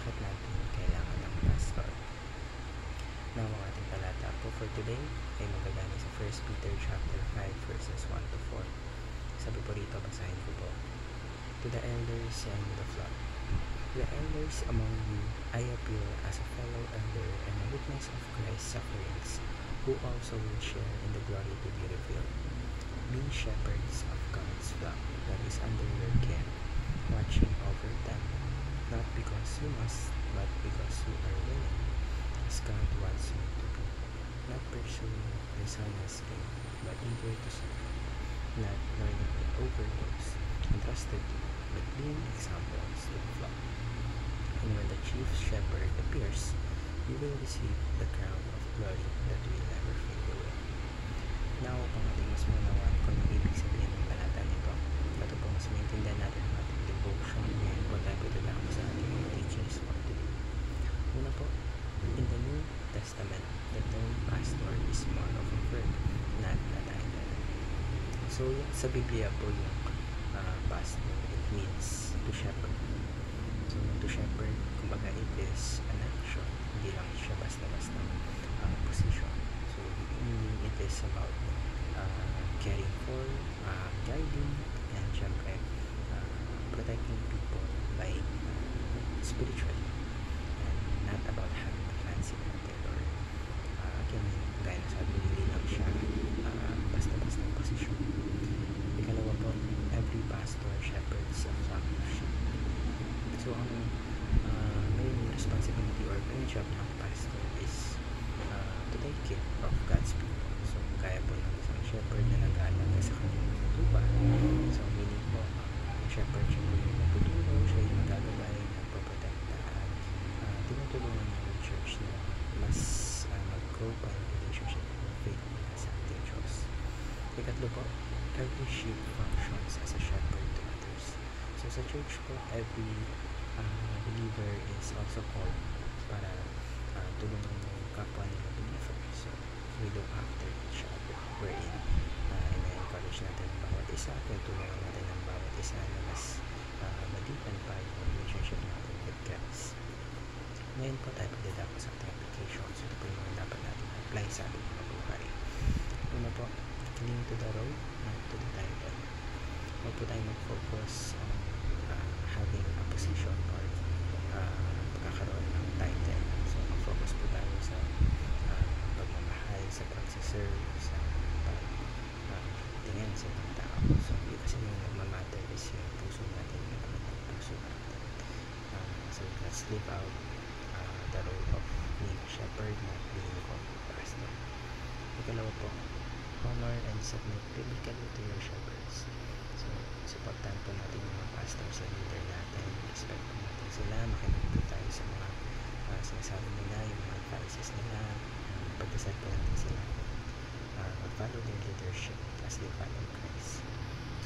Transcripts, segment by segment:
bakit natin kailangan ng pastor? Now, ang ating talata po for today ay magagaling sa 1 Peter chapter 5 verses 1 to 4. Sabi po rito, basahin ko po. To the elders and the flock. The elders among you, I appeal as a fellow elder and a witness of Christ's sufferings, who also will share in the glory to be revealed. Be shepherds of God's flock that is under your care, watching over them, not because you must, but because you are willing, as God wants you to be, not pursuing dishonest gain, but eager to serve, not learning to overdose, entrusted to, but being examples to the flock. And when the chief shepherd appears, you will receive the crown of glory that will never fade away. Now, upang ating mas manawan kung ano ibig sabihin ng talata nito, ito po mas maintindihan natin ang ating devotion ngayon po tayo pagdadako sa ating mga teachings for today. Una po, in the New Testament, the term pastor is more of a verb, not a title. So, sa Biblia po yung pastor, it means to shepherd. So, to shepherd, kumbaga it is an action, hindi lang siya basta-basta position. So, meaning it is about caring for, guiding, and syempre, protecting people by spiritually, and not about having a fancy title or again, gaya na sabi, hindi lang siya basta-basta position. Ikalawa po, every pastor shepherds a flock of sheep. So, ang main responsibility or main job ng pastor is to take care of God's people. So, kaya po ng isang shepherd na nag-aalaga sa kanyang mga tupa. So, meaning po, ang shepherd siya po yung magtutulong, siya yung magagabay, nagpaprotekta at tinutulungan niya yung church na mas mag-grow pa yung relationship ng faith nila sa ating Diyos. Ikatlo po, every sheep functions as a shepherd to others. So, sa church po, every believer is also called para tulungan yung kapwa nila believer. So, we look after each other. Wherein, ina-encourage natin ang bawat isa, tulungan natin ang bawat isa na mas madipan pa yung relationship natin with Christ. Ngayon po tayo pagdadako sa ating application. So, ito po yung mga dapat natin apply sa ating mga buhay. Una po, cling to the road, not to the title. Huwag po tayo mag-focus on having a position or pagkakaroon ng title. So, mag-focus po tayo sa pagmamahal, sa pagsaserve, sa pagtingin sa mga tao. So, hindi kasi yung nagmamatter is yung puso natin, yung naman ng puso natin. So, let's live out the role of being a shepherd, not being called pastor. Ikalawa po, honor and submit biblically to your shepherds. So, supportan po natin yung mga pastor sa leader natin. Expect po natin sila. Makinig po tayo sa mga sinasabi nila, yung mga advices nila. Pagdasal po natin sila. Follow their leadership as they follow Christ.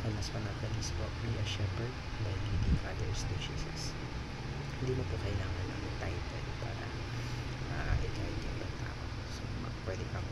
And last but not least po, be a shepherd by leading others to Jesus. Hindi mo po kailangan ng title para i-guide yung ibang tao. So, pwede kang